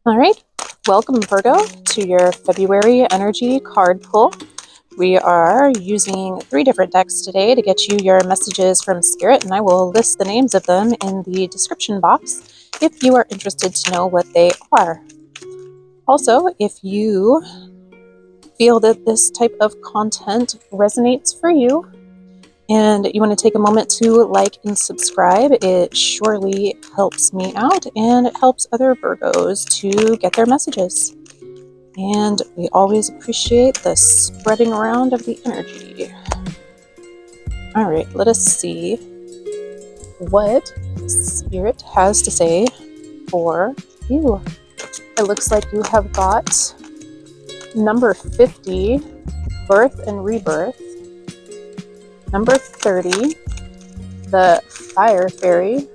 All right, welcome Virgo to your February energy card pull. We are using 3 different decks today to get you your messages from Spirit, and I will list the names of them in the description box if you are interested to know what they are. Also, if you feel that this type of content resonates for you and you want to take a moment to like and subscribe, it surely helps me out and it helps other Virgos to get their messages. And we always appreciate the spreading around of the energy. All right, let us see what Spirit has to say for you. It looks like you have got number 50, birth and rebirth. Number 30, the fire fairy,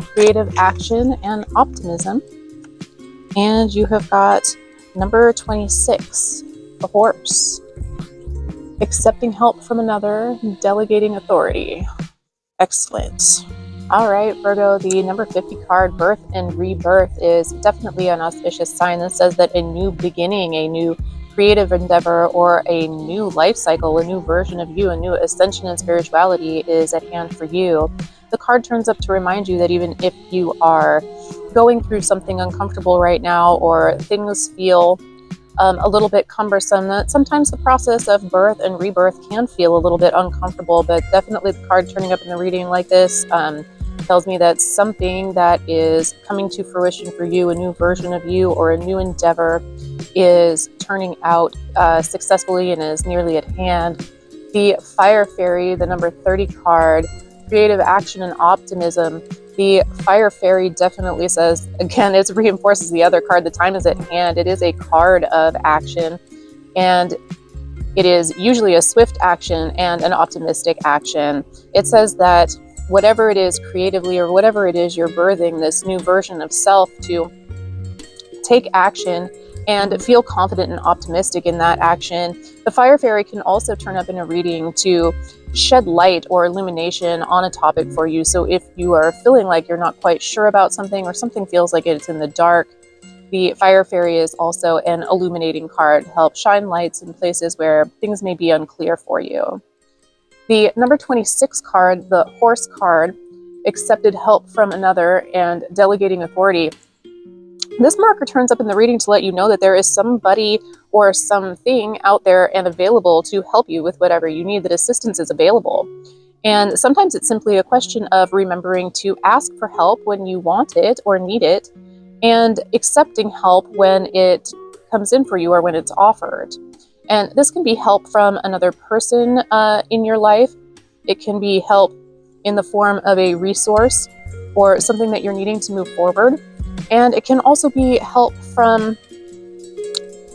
creative action and optimism. And you have got number 26, the horse, accepting help from another, delegating authority. Excellent. All right, Virgo, the number 50 card, birth and rebirth, is definitely an auspicious sign that says that a new beginning, a new creative endeavor, or a new life cycle, a new version of you, a new ascension in spirituality is at hand for you. The card turns up to remind you that even if you are going through something uncomfortable right now, or things feel a little bit cumbersome, that sometimes the process of birth and rebirth can feel a little bit uncomfortable, but definitely the card turning up in the reading like this tells me that something that is coming to fruition for you, a new version of you or a new endeavor, is turning out successfully and is nearly at hand. The fire fairy, the number 30 card, creative action and optimism. The fire fairy definitely says, again, it reinforces the other card, the time is at hand. It is a card of action, and it is usually a swift action and an optimistic action. It says that whatever it is creatively, or whatever it is you're birthing, this new version of self, to take action and feel confident and optimistic in that action. The fire fairy can also turn up in a reading to shed light or illumination on a topic for you. So if you are feeling like you're not quite sure about something, or something feels like it's in the dark, the fire fairy is also an illuminating card to help shine lights in places where things may be unclear for you. The number 26 card, the horse card, accepted help from another and delegating authority. This marker turns up in the reading to let you know that there is somebody or something out there and available to help you with whatever you need, that assistance is available. And sometimes it's simply a question of remembering to ask for help when you want it or need it, and accepting help when it comes in for you or when it's offered. And this can be help from another person in your life. It can be help in the form of a resource or something that you're needing to move forward. And it can also be help from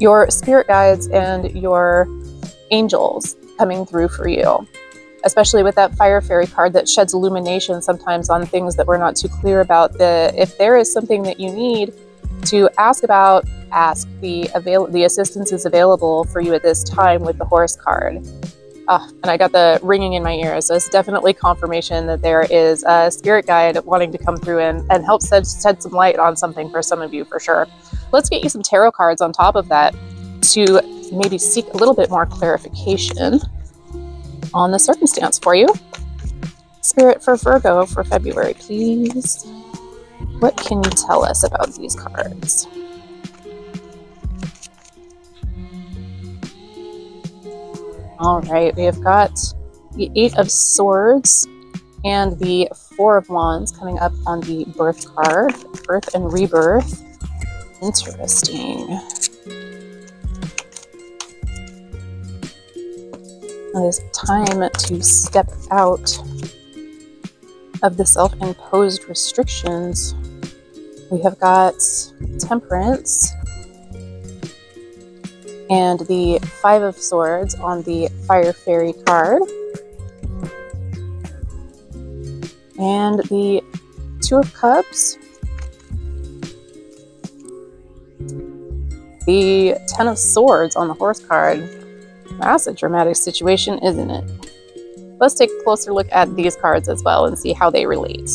your spirit guides and your angels coming through for you, especially with that fire fairy card that sheds illumination sometimes on things that we're not too clear about. If there is something that you need to ask about, ask. The assistance is available for you at this time with the horse card. And I got the ringing in my ears, so it's definitely confirmation that there is a spirit guide wanting to come through and help shed some light on something for some of you, for sure. Let's get you some tarot cards on top of that to maybe seek a little bit more clarification on the circumstance for you. Spirit for Virgo for February, please. What can you tell us about these cards? All right, we have got the 8 of Swords and the 4 of Wands coming up on the birth card, birth and rebirth. Interesting. It is time to step out of the self-imposed restrictions. We have got Temperance and the 5 of Swords on the fire fairy card, and the 2 of Cups, the 10 of Swords on the horse card. That's a dramatic situation, isn't it? Let's take a closer look at these cards as well and see how they relate.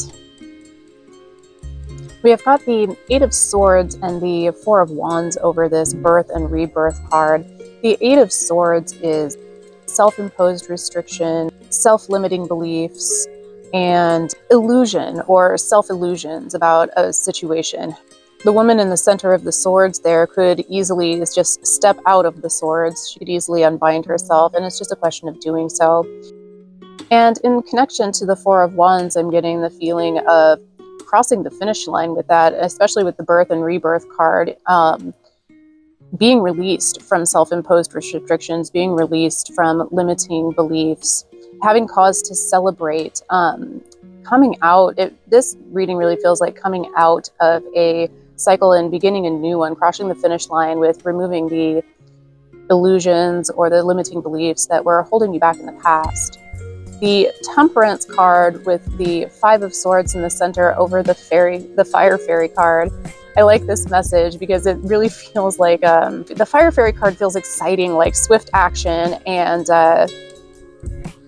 We have got the Eight of Swords and the Four of Wands over this birth and rebirth card. The Eight of Swords is self-imposed restriction, self-limiting beliefs, and illusion or self-illusions about a situation. The woman in the center of the swords there could easily just step out of the swords. She could easily unbind herself, and it's just a question of doing so. And in connection to the Four of Wands, I'm getting the feeling of crossing the finish line with that, especially with the birth and rebirth card, being released from self-imposed restrictions, being released from limiting beliefs, having cause to celebrate, coming out. This reading really feels like coming out of a cycle and beginning a new one, crossing the finish line with removing the illusions or the limiting beliefs that were holding you back in the past. The Temperance card with the Five of Swords in the center over the Fire Fairy card. I like this message because it really feels like the Fire Fairy card feels exciting, like swift action and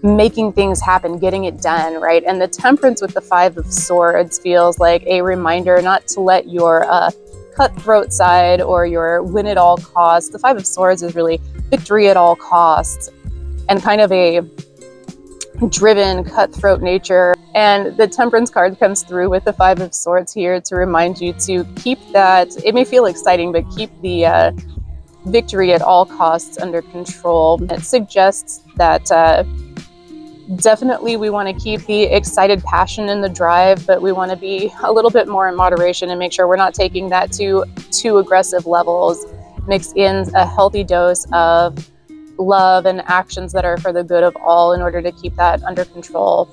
making things happen, getting it done, right? And the Temperance with the Five of Swords feels like a reminder not to let your cutthroat side or your win at all costs. The Five of Swords is really victory at all costs and kind of a driven, cutthroat nature. And the Temperance card comes through with the Five of Swords here to remind you to keep that, it may feel exciting, but keep the victory at all costs under control. It suggests that definitely we want to keep the excited passion and the drive, but we want to be a little bit more in moderation and make sure we're not taking that to too aggressive levels. Mix in a healthy dose of love and actions that are for the good of all in order to keep that under control.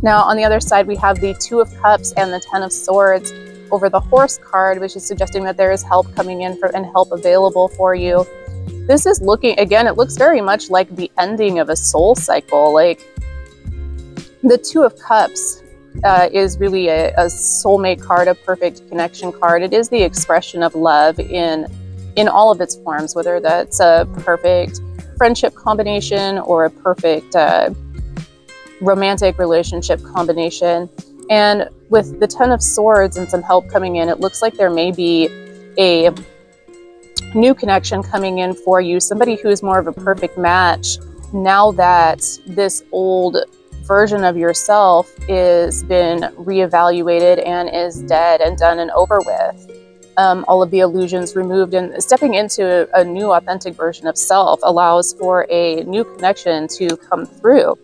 Now, on the other side, we have the Two of Cups and the Ten of Swords over the Horse card, which is suggesting that there is help coming in and help available for you. This is looking, again, it looks very much like the ending of a soul cycle. Like the Two of Cups is really a soulmate card, a perfect connection card. It is the expression of love in all of its forms, whether that's a perfect friendship combination or a perfect romantic relationship combination. And with the Ten of Swords and some help coming in, it looks like there may be a new connection coming in for you, somebody who is more of a perfect match now that this old version of yourself is been reevaluated and is dead and done and over with. All of the illusions removed, and stepping into a new authentic version of self allows for a new connection to come through.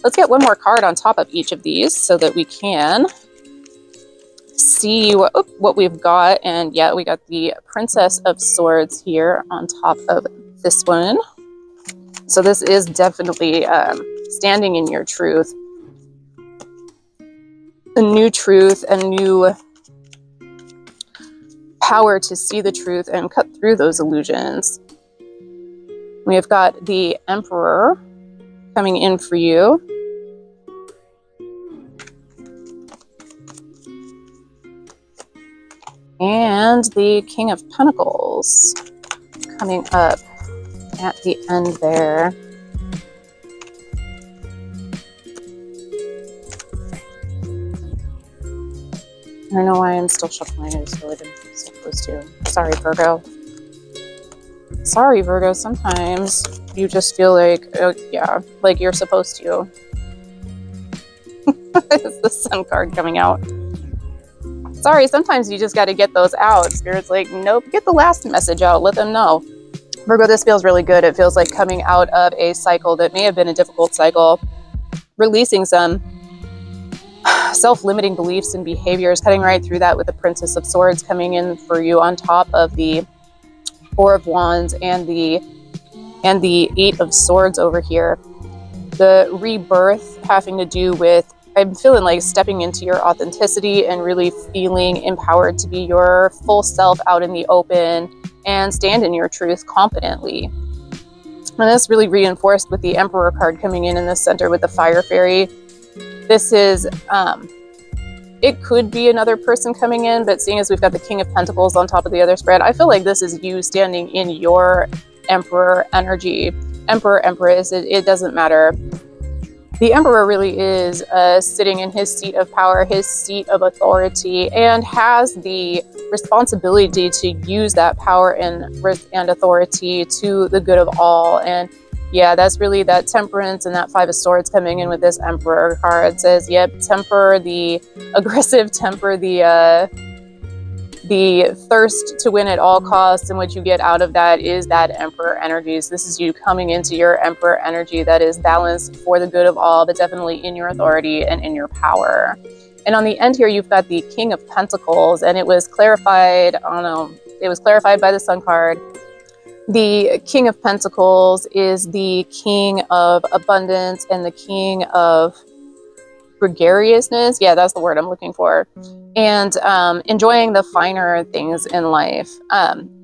Let's get one more card on top of each of these so that we can see what we've got. And yeah, we got the Princess of Swords here on top of this one. So this is definitely standing in your truth. A new truth, a new power to see the truth and cut through those illusions. We have got the Emperor coming in for you. And the King of Pentacles coming up at the end there. I don't know why I'm still shuffling. I just really didn't supposed to. Sorry, Virgo. Sorry, Virgo. Sometimes you just feel like, oh, yeah, like you're supposed to. It's the Sun card coming out. Sorry, sometimes you just got to get those out. Spirit's like, nope, get the last message out. Let them know. Virgo, this feels really good. It feels like coming out of a cycle that may have been a difficult cycle, releasing some self-limiting beliefs and behaviors, cutting right through that with the Princess of Swords coming in for you on top of the Four of Wands and the Eight of Swords over here. The rebirth having to do with, I'm feeling like stepping into your authenticity and really feeling empowered to be your full self out in the open and stand in your truth confidently. And that's really reinforced with the Emperor card coming in the center with the Fire Fairy. This is, it could be another person coming in, but seeing as we've got the King of Pentacles on top of the other spread, I feel like this is you standing in your Emperor energy. Emperor, Empress, it doesn't matter. The Emperor really is sitting in his seat of power, his seat of authority, and has the responsibility to use that power and authority to the good of all. And yeah, that's really that temperance and that Five of Swords coming in with this Emperor card. It says, yep, temper the aggressive, temper the thirst to win at all costs, and what you get out of that is that Emperor energy. So this is you coming into your Emperor energy that is balanced for the good of all, but definitely in your authority and in your power. And on the end here, you've got the King of Pentacles, and it was clarified, I don't know, it was clarified by the Sun card. The King of Pentacles is the king of abundance and the king of gregariousness. Yeah, that's the word I'm looking for. And enjoying the finer things in life.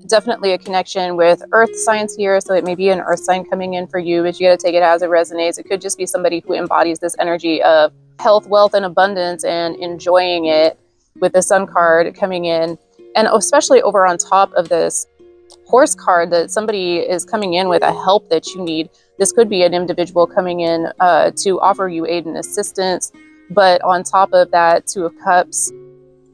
Definitely a connection with earth signs here. So it may be an earth sign coming in for you, but you got to take it as it resonates. It could just be somebody who embodies this energy of health, wealth, and abundance and enjoying it with the Sun card coming in. And especially over on top of this Horse card, that somebody is coming in with a help that you need. This could be an individual coming in to offer you aid and assistance. But on top of that, Two of Cups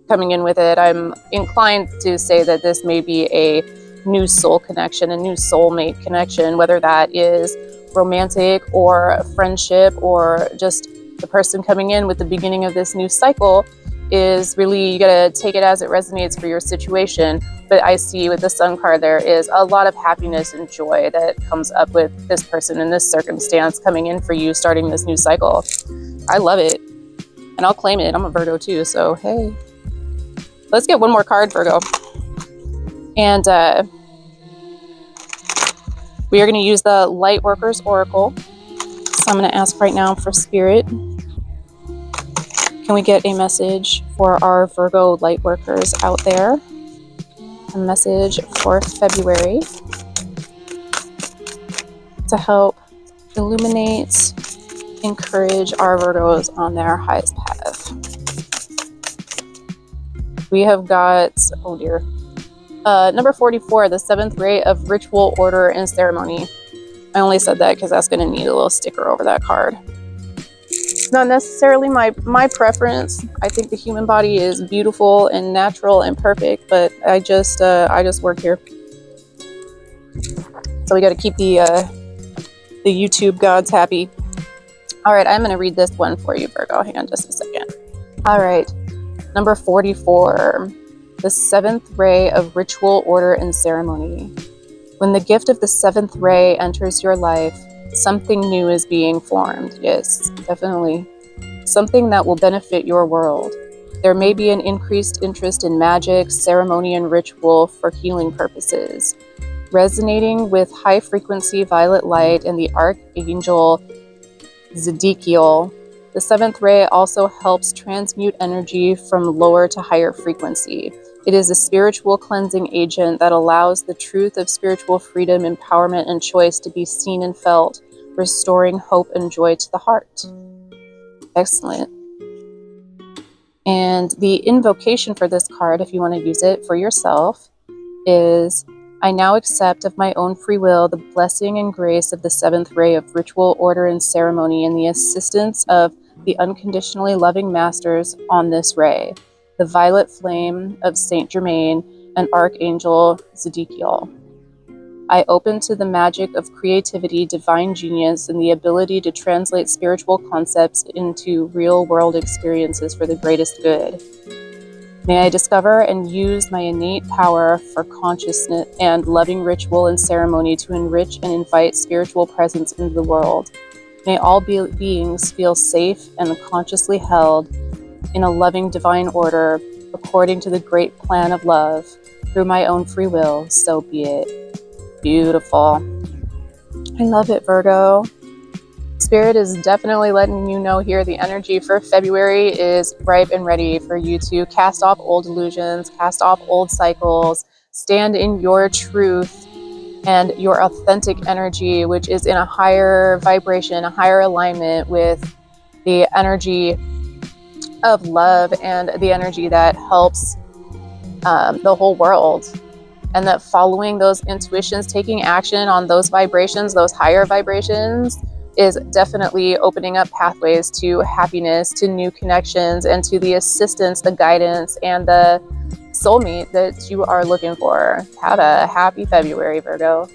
coming in with it, I'm inclined to say that this may be a new soul connection, a new soulmate connection, whether that is romantic or friendship or just the person coming in with the beginning of this new cycle. Is really, you gotta take it as it resonates for your situation. But I see with the Sun card, there is a lot of happiness and joy that comes up with this person in this circumstance coming in for you, starting this new cycle. I love it. And I'll claim it. I'm a Virgo too, so hey. Let's get one more card, Virgo. And we are going to use the Lightworkers Oracle. So I'm going to ask right now for Spirit. Can we get a message for our Virgo Lightworkers out there? A message for February to help illuminate, encourage our Virgos on their highest path. We have got, oh dear, number 44, the 7th ray of ritual, order, and ceremony. I only said that because that's going to need a little sticker over that card. It's not necessarily my preference. I think the human body is beautiful and natural and perfect, but I just work here. So we got to keep the YouTube gods happy. All right, I'm going to read this one for you, Virgo. Hang on just a second. All right, number 44, the 7th ray of ritual, order, and ceremony. When the gift of the 7th ray enters your life, something new is being formed. Yes, definitely. Something that will benefit your world. There may be an increased interest in magic, ceremony, and ritual for healing purposes. Resonating with high-frequency violet light and the archangel Zedekiel, the 7th ray also helps transmute energy from lower to higher frequency. It is a spiritual cleansing agent that allows the truth of spiritual freedom, empowerment, and choice to be seen and felt, restoring hope and joy to the heart. Excellent. And the invocation for this card, if you want to use it for yourself, is, I now accept of my own free will the blessing and grace of the 7th ray of ritual, order, and ceremony and the assistance of the unconditionally loving masters on this ray, the violet flame of Saint Germain and Archangel Zedekiel. I open to the magic of creativity, divine genius, and the ability to translate spiritual concepts into real-world experiences for the greatest good. May I discover and use my innate power for consciousness and loving ritual and ceremony to enrich and invite spiritual presence into the world. May all beings feel safe and consciously held in a loving divine order according to the great plan of love. Through my own free will, so be it. Beautiful. I love it, Virgo. Spirit is definitely letting you know here the energy for February is ripe and ready for you to cast off old illusions, cast off old cycles, stand in your truth and your authentic energy, which is in a higher vibration, a higher alignment with the energy of love and the energy that helps the whole world. And that following those intuitions, taking action on those vibrations, those higher vibrations, is definitely opening up pathways to happiness, to new connections, and to the assistance, the guidance, and the soulmate that you are looking for. Have a happy February, Virgo.